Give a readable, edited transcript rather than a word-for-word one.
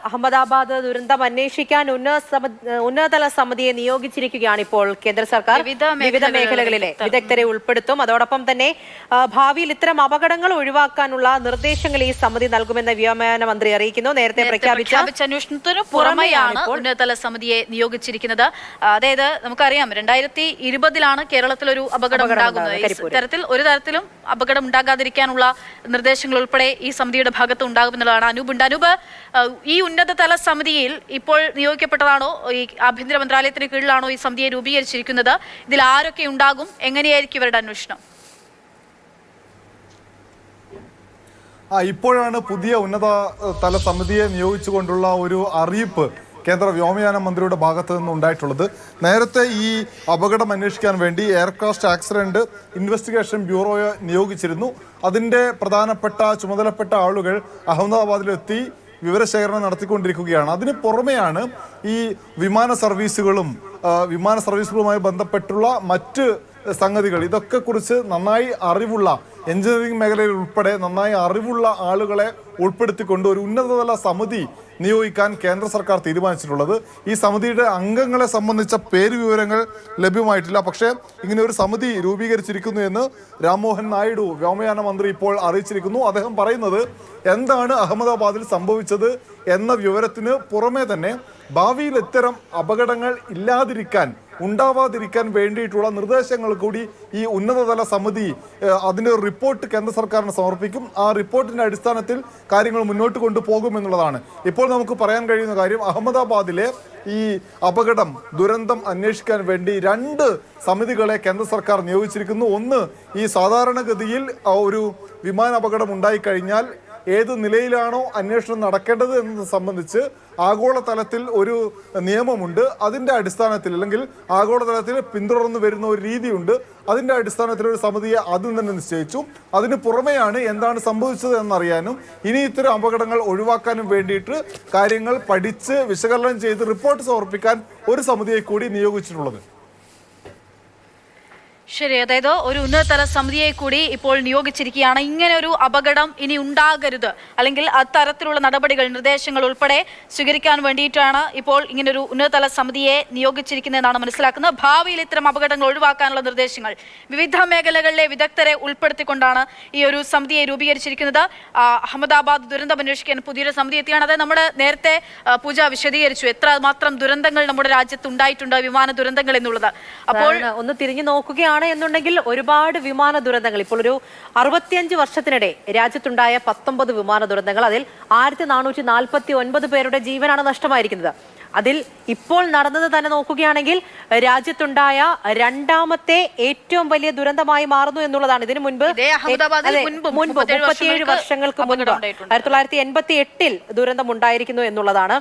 അഹമ്മദാബാദ് ദുരന്തം അന്വേഷിക്കാൻ ഉന്നതതല സമിതിയെ നിയോഗിച്ചിരിക്കുകയാണ് ഇപ്പോൾ കേന്ദ്ര സർക്കാർ. വിവിധ മേഖലകളിലെ വിദഗ്ധരെ ഉൾപ്പെടുത്തും. അതോടൊപ്പം തന്നെ ഭാവിയിൽ ഇത്തരം അപകടങ്ങൾ ഒഴിവാക്കാനുള്ള നിർദ്ദേശങ്ങൾ ഈ സമിതി നൽകുമെന്ന് വ്യോമയാന മന്ത്രി അറിയിക്കുന്നു. നേരത്തെ പ്രഖ്യാപിച്ച അന്വേഷണത്തിന് പുറമെയാണ് ഉന്നതതല സമിതിയെ നിയോഗിച്ചിരിക്കുന്നത്. അതായത് നമുക്കറിയാം 2020 കേരളത്തിലൊരു അപകടം ഉണ്ടാകുന്നത്. ഇത്തരത്തിൽ ഒരു തരത്തിലും അപകടം ഉണ്ടാകാതിരിക്കാനുള്ള നിർദ്ദേശങ്ങൾ ഉൾപ്പെടെ ഈ സമിതിയുടെ ഭാഗത്ത് ഉണ്ടാകുമെന്നുള്ളതാണ്. അനൂപ്, ഈ ഉന്നതതല സമിതിയിൽ ഇപ്പോൾ നിയോഗിക്കപ്പെട്ടതാണോ, ഈ ആഭ്യന്തര മന്ത്രാലയത്തിന് കീഴിലാണോ ഈ സമിതിയെ രൂപീകരിച്ചിരിക്കുന്നത്? ഇതിൽ ആരൊക്കെ ഉണ്ടാകും? എങ്ങനെയായിരിക്കും ഇവരുടെ അന്വേഷണം? ഇപ്പോഴാണ് പുതിയ ഉന്നത തല സമിതിയെ നിയോഗിച്ചുകൊണ്ടുള്ള ഒരു അറിയിപ്പ് കേന്ദ്ര വ്യോമയാന മന്ത്രിയുടെ ഭാഗത്തു നിന്ന് ഉണ്ടായിട്ടുള്ളത്. നേരത്തെ ഈ അപകടം അന്വേഷിക്കാൻ വേണ്ടി എയർക്രാഫ്റ്റ് ആക്സിഡന്റ് ഇൻവെസ്റ്റിഗേഷൻ ബ്യൂറോയെ നിയോഗിച്ചിരുന്നു. അതിൻ്റെ പ്രധാനപ്പെട്ട ചുമതലപ്പെട്ട ആളുകൾ അഹമ്മദാബാദിലെത്തി വിവരശേഖരണം നടത്തിക്കൊണ്ടിരിക്കുകയാണ്. അതിന് പുറമെയാണ് ഈ വിമാന സർവീസുകളുമായി ബന്ധപ്പെട്ടുള്ള മറ്റ് സംഗതികൾ, ഇതൊക്കെ കുറിച്ച് നന്നായി അറിവുള്ള എഞ്ചിനീയറിംഗ് മേഖലയിൽ ഉൾപ്പെടെ നന്നായി അറിവുള്ള ആളുകളെ ഉൾപ്പെടുത്തിക്കൊണ്ട് ഒരു ഉന്നതതല സമിതി നിയോഗിക്കാൻ കേന്ദ്ര സർക്കാർ തീരുമാനിച്ചിട്ടുള്ളത്. ഈ സമിതിയുടെ അംഗങ്ങളെ സംബന്ധിച്ച പേര് വിവരങ്ങൾ ലഭ്യമായിട്ടില്ല. പക്ഷേ ഇങ്ങനെ ഒരു സമിതി രൂപീകരിച്ചിരിക്കുന്നു എന്ന് രാംമോഹൻ നായിഡു വ്യോമയാന മന്ത്രി ഇപ്പോൾ അറിയിച്ചിരിക്കുന്നു. അദ്ദേഹം പറയുന്നത് എന്താണ് അഹമ്മദാബാദിൽ സംഭവിച്ചത് എന്ന വിവരത്തിന് പുറമെ തന്നെ ഭാവിയിൽ ഇത്തരം അപകടങ്ങൾ ഉണ്ടാവാതിരിക്കാൻ വേണ്ടിയിട്ടുള്ള നിർദ്ദേശങ്ങൾ കൂടി ഈ ഉന്നതതല സമിതി അതിൻ്റെ റിപ്പോർട്ട് കേന്ദ്ര സർക്കാരിന് സമർപ്പിക്കും. ആ റിപ്പോർട്ടിൻ്റെ അടിസ്ഥാനത്തിൽ കാര്യങ്ങൾ മുന്നോട്ട് കൊണ്ടുപോകുമെന്നുള്ളതാണ് ഇപ്പോൾ നമുക്ക് പറയാൻ കഴിയുന്ന കാര്യം. അഹമ്മദാബാദിലെ ഈ ദുരന്തം അന്വേഷിക്കാൻ വേണ്ടി 2 സമിതികളെ കേന്ദ്ര സർക്കാർ നിയോഗിച്ചിരിക്കുന്നു. ഒന്ന്, ഈ സാധാരണഗതിയിൽ ഒരു വിമാനാപകടം ഉണ്ടായിക്കഴിഞ്ഞാൽ ഏത് നിലയിലാണോ അന്വേഷണം നടക്കേണ്ടത് എന്നത് സംബന്ധിച്ച് ആഗോളതലത്തിൽ ഒരു നിയമമുണ്ട്. അതിൻ്റെ അടിസ്ഥാനത്തിൽ അല്ലെങ്കിൽ ആഗോളതലത്തിൽ പിന്തുടർന്നു വരുന്ന ഒരു രീതിയുണ്ട്. അതിൻ്റെ അടിസ്ഥാനത്തിൽ ഒരു സമിതിയെ ആദ്യം തന്നെ നിശ്ചയിച്ചു. അതിന് പുറമെയാണ് എന്താണ് സംഭവിച്ചത് എന്നറിയാനും ഇനി ഇത്തരം അപകടങ്ങൾ ഒഴിവാക്കാനും വേണ്ടിയിട്ട് കാര്യങ്ങൾ പഠിച്ച് വിശകലനം ചെയ്ത് റിപ്പോർട്ട് സമർപ്പിക്കാൻ ഒരു സമിതിയെ കൂടി നിയോഗിച്ചിട്ടുള്ളത്. ശരി, അതായത് ഒരു ഉന്നതതല സമിതിയെ കൂടി ഇപ്പോൾ നിയോഗിച്ചിരിക്കുകയാണ്. ഇങ്ങനെ ഒരു അപകടം ഇനി ഉണ്ടാകരുത്, അല്ലെങ്കിൽ അത്തരത്തിലുള്ള നടപടികൾ, നിർദ്ദേശങ്ങൾ ഉൾപ്പെടെ സ്വീകരിക്കാൻ വേണ്ടിയിട്ടാണ് ഇപ്പോൾ ഇങ്ങനൊരു ഉന്നതതല സമിതിയെ നിയോഗിച്ചിരിക്കുന്നതെന്നാണ് മനസ്സിലാക്കുന്നത്. ഭാവിയിൽ ഇത്തരം അപകടങ്ങൾ ഒഴിവാക്കാനുള്ള നിർദ്ദേശങ്ങൾ വിവിധ മേഖലകളിലെ വിദഗ്ധരെ ഉൾപ്പെടുത്തിക്കൊണ്ടാണ് ഈ ഒരു സമിതിയെ രൂപീകരിച്ചിരിക്കുന്നത്. അഹമ്മദാബാദ് ദുരന്തം അന്വേഷിക്കാൻ പുതിയൊരു സമിതി എത്തിയാണ്. അതായത് നമ്മുടെ നേരത്തെ പൂജ വിശദീകരിച്ചു എത്രമാത്രം ദുരന്തങ്ങൾ നമ്മുടെ രാജ്യത്ത് ഉണ്ടായിട്ടുണ്ട്, വിമാന ദുരന്തങ്ങൾ എന്നുള്ളത്. അപ്പോൾ ഒന്ന് തിരിഞ്ഞു നോക്കുകയാണ് എന്നുണ്ടെങ്കിൽ ഒരുപാട് വിമാന ദുരന്തങ്ങൾ, ഇപ്പോൾ ഒരു 65 വർഷത്തിനിടെ രാജ്യത്തുണ്ടായ 19 വിമാന ദുരന്തങ്ങൾ, അതിൽ 1449 പേരുടെ ജീവനാണ് നഷ്ടമായിരിക്കുന്നത്. അതിൽ ഇപ്പോൾ നടന്നത് തന്നെ നോക്കുകയാണെങ്കിൽ രാജ്യത്തുണ്ടായ 2ാമത്തെ ഏറ്റവും വലിയ ദുരന്തമായി മാറുന്നു എന്നുള്ളതാണ്. ഇതിനു മുൻപ് 37 വർഷങ്ങൾക്ക് മുൻപ് 1988 ദുരന്തം ഉണ്ടായിരിക്കുന്നു എന്നുള്ളതാണ്.